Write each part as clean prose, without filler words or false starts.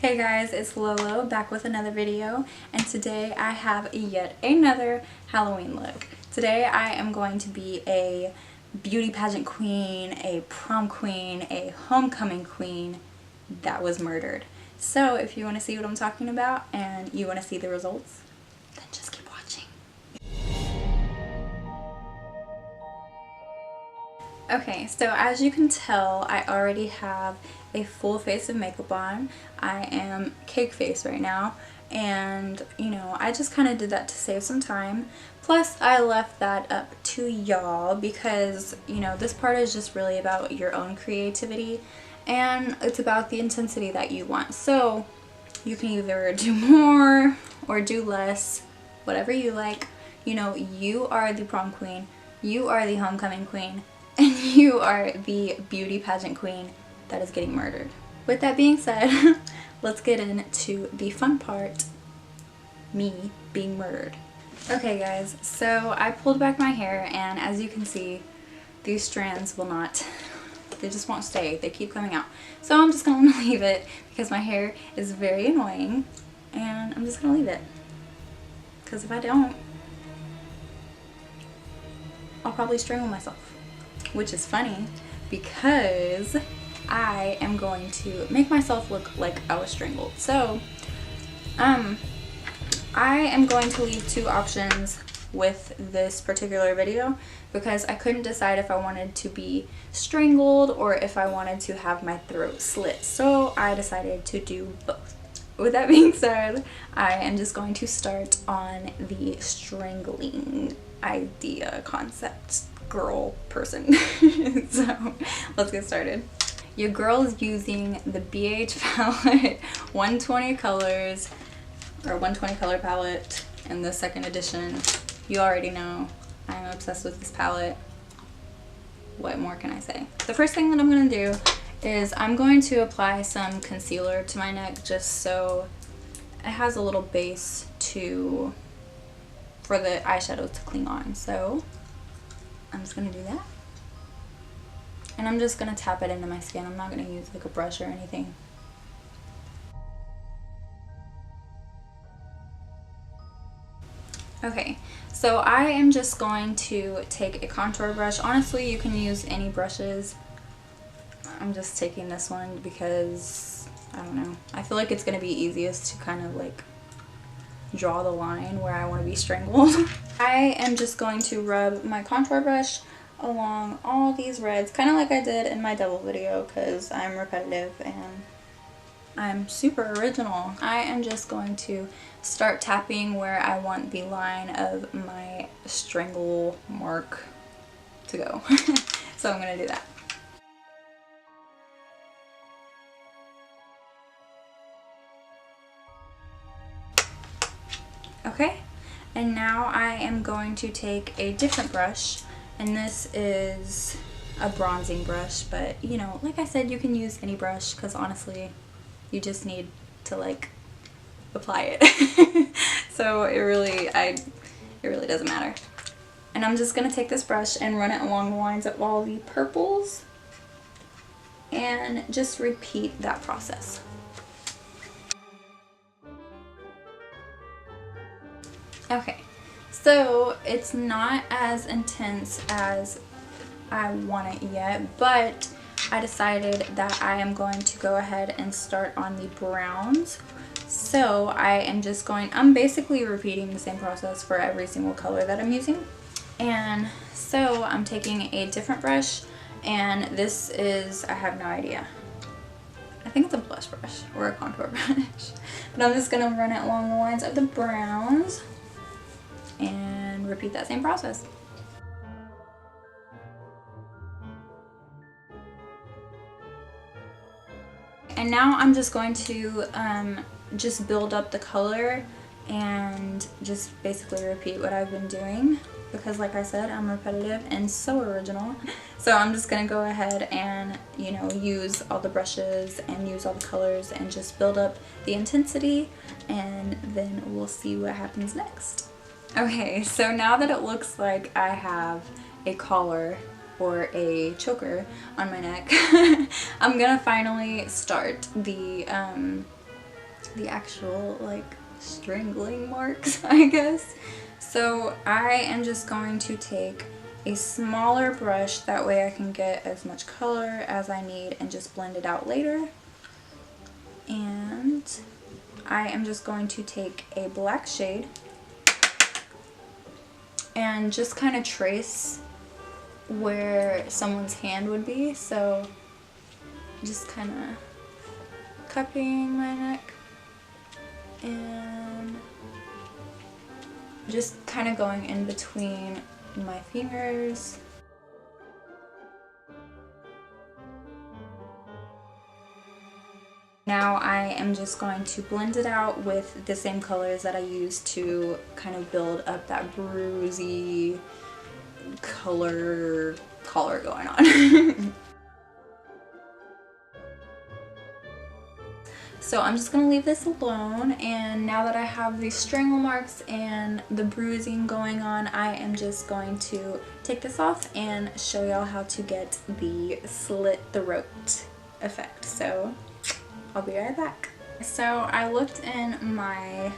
Hey guys, it's Lolo back with another video, and today I have yet another Halloween look. Today I am going to be a beauty pageant queen, a prom queen, a homecoming queen that was murdered. So if you want to see what I'm talking about and you want to see the results, then just keep watching. Okay, so as you can tell, I already have a full face of makeup on. I am cake face right now, and you know, I just kind of did that to save some time. Plus, I left that up to y'all because, you know, this part is just really about your own creativity and it's about the intensity that you want. So you can either do more or do less, whatever you like. You know, you are the prom queen, you are the homecoming queen, and you are the beauty pageant queen that is getting murdered. With that being said, let's get into the fun part, me being murdered. Okay guys, so I pulled back my hair, and as you can see, these strands will not, they just won't stay. They keep coming out. So I'm just going to leave it because my hair is very annoying, and I'm just going to leave it. Because if I don't, I'll probably strangle myself. Which is funny because I am going to make myself look like I was strangled. So I am going to leave two options with this particular video because I couldn't decide if I wanted to be strangled or if I wanted to have my throat slit. So I decided to do both. With that being said, I am just going to start on the strangling idea concept. Girl person. So let's get started. Your girl is using the Beige palette 120 colors, or 120 color palette in the second edition. You already know I'm obsessed with this palette. What more can I say? The first thing that I'm going to do is I'm going to apply some concealer to my neck just so it has a little base for the eyeshadow to cling on. So I'm just going to do that. And I'm just going to tap it into my skin. I'm not going to use like a brush or anything. Okay, so I am just going to take a contour brush. Honestly, you can use any brushes. I'm just taking this one because, I don't know, I feel like it's going to be easiest to kind of like draw the line where I want to be strangled. I am just going to rub my contour brush along all these reds, kind of like I did in my double video because I'm repetitive and I'm super original. I am just going to start tapping where I want the line of my strangle mark to go. So I'm going to do that. Okay, and now I am going to take a different brush, and this is a bronzing brush, but you know, like I said, you can use any brush because honestly, you just need to like apply it. So it really doesn't matter. And I'm just gonna take this brush and run it along the lines of all the purples and just repeat that process. Okay, so it's not as intense as I want it yet, but I decided that I am going to go ahead and start on the browns. So I'm basically repeating the same process for every single color that I'm using. And so I'm taking a different brush, and this is, I have no idea. I think it's a blush brush or a contour brush. But I'm just gonna run it along the lines of the browns and repeat that same process. And now I'm just going to just build up the color and just basically repeat what I've been doing because like I said, I'm repetitive and so original. So I'm just gonna go ahead and, you know, use all the brushes and use all the colors and just build up the intensity, and then we'll see what happens next. Okay, so now that it looks like I have a collar or a choker on my neck, I'm gonna finally start the the actual like strangling marks, I guess. So I am just going to take a smaller brush, that way I can get as much color as I need and just blend it out later. And I am just going to take a black shade and just kind of trace where someone's hand would be. So just kind of cupping my neck and just kind of going in between my fingers. Now I am just going to blend it out with the same colors that I used to kind of build up that bruisey color going on. So I'm just going to leave this alone, and now that I have these strangle marks and the bruising going on, I am just going to take this off and show y'all how to get the slit throat effect. So I'll be right back. So I looked in my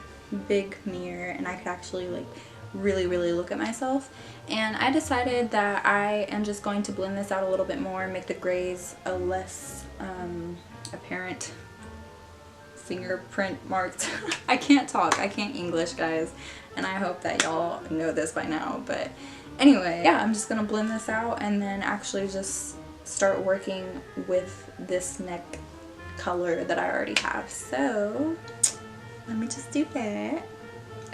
big mirror and I could actually like really look at myself, and I decided that I am just going to blend this out a little bit more, make the grays a less apparent fingerprint marked. I can't talk, I can't English, guys, and I hope that y'all know this by now. But anyway, yeah, I'm just gonna blend this out and then actually just start working with this neck color that I already have. So let me just do that.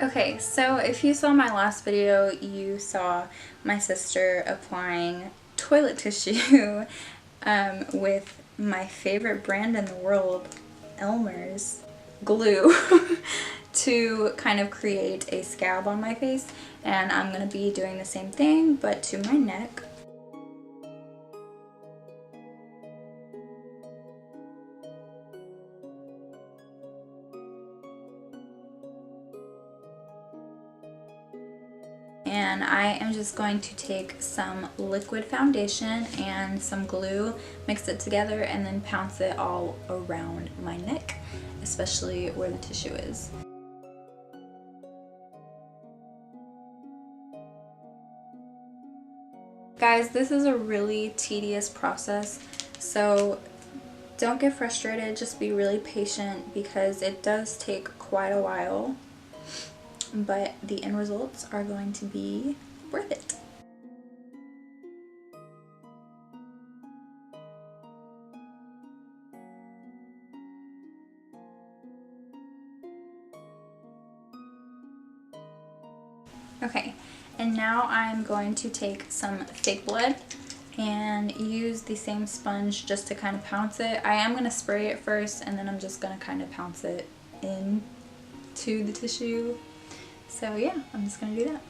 Okay, so if you saw my last video, you saw my sister applying toilet tissue with my favorite brand in the world, ELMER'S glue, to kind of create a scab on my face, and I'm going to be doing the same thing but to my neck. And I am just going to take some liquid foundation and some glue, mix it together, and then pounce it all around my neck, especially where the tissue is. Guys, this is a really tedious process, so don't get frustrated, just be really patient because it does take quite a while. But the end results are going to be worth it. Okay, and now I'm going to take some fake blood and use the same sponge just to kind of pounce it. I am going to spray it first, and then I'm just going to kind of pounce it into the tissue. So yeah, I'm just gonna do that.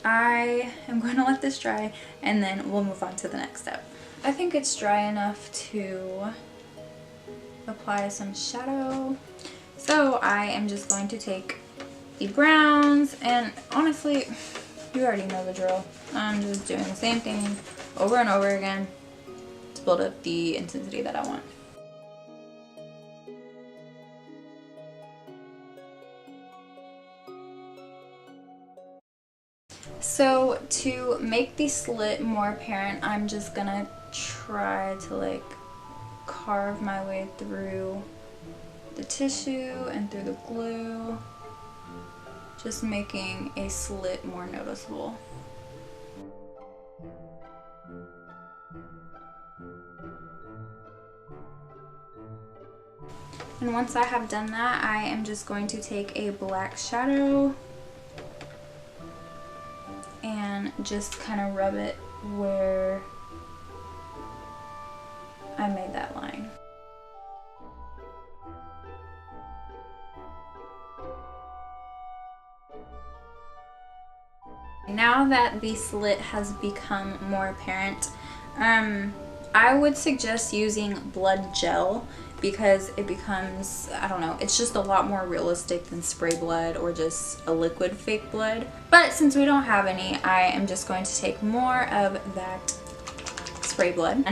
I am going to let this dry and then we'll move on to the next step. I think it's dry enough to apply some shadow. So I am just going to take the browns, and honestly, you already know the drill. I'm just doing the same thing over and over again to build up the intensity that I want. So to make the slit more apparent, I'm just gonna try to like carve my way through the tissue and through the glue, just making a slit more noticeable. And once I have done that, I am just going to take a black shadow and just kind of rub it where I made that line. Now that the slit has become more apparent, I I would suggest using blood gel because it becomes, I don't know, it's just a lot more realistic than spray blood or just a liquid fake blood. But since we don't have any, I am just going to take more of that spray blood.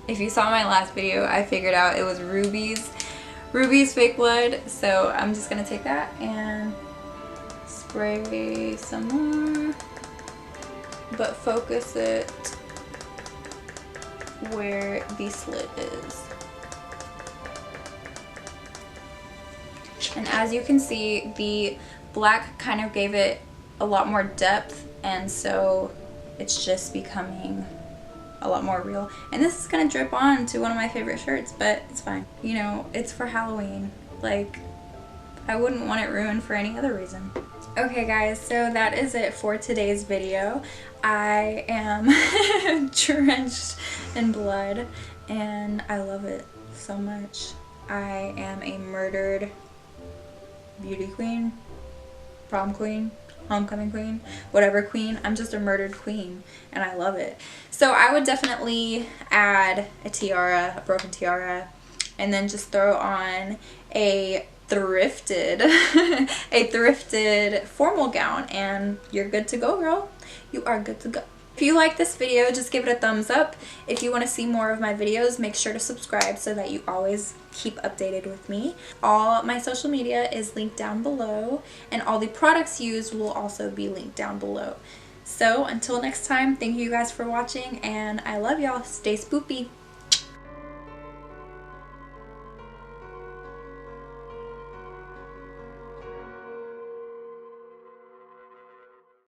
If you saw my last video, I figured out it was Rubie's fake blood. So I'm just gonna take that and spray some more, but focus it where the slit is. And as you can see, the black kind of gave it a lot more depth, and so it's just becoming a lot more real. And this is gonna drip on to one of my favorite shirts, but it's fine. You know, it's for Halloween. Like, I wouldn't want it ruined for any other reason. Okay guys, so that is it for today's video. I am drenched in blood and I love it so much. I am a murdered beauty queen, prom queen, homecoming queen, whatever queen. I'm just a murdered queen and I love it. So I would definitely add a tiara, a broken tiara, and then just throw on a thrifted formal gown and you're good to go, girl. You are good to go. If you like this video, just give it a thumbs up. If you want to see more of my videos, make sure to subscribe so that you always keep updated with me. All my social media is linked down below, and all the products used will also be linked down below. So until next time, thank you guys for watching, and I love y'all. Stay spoopy.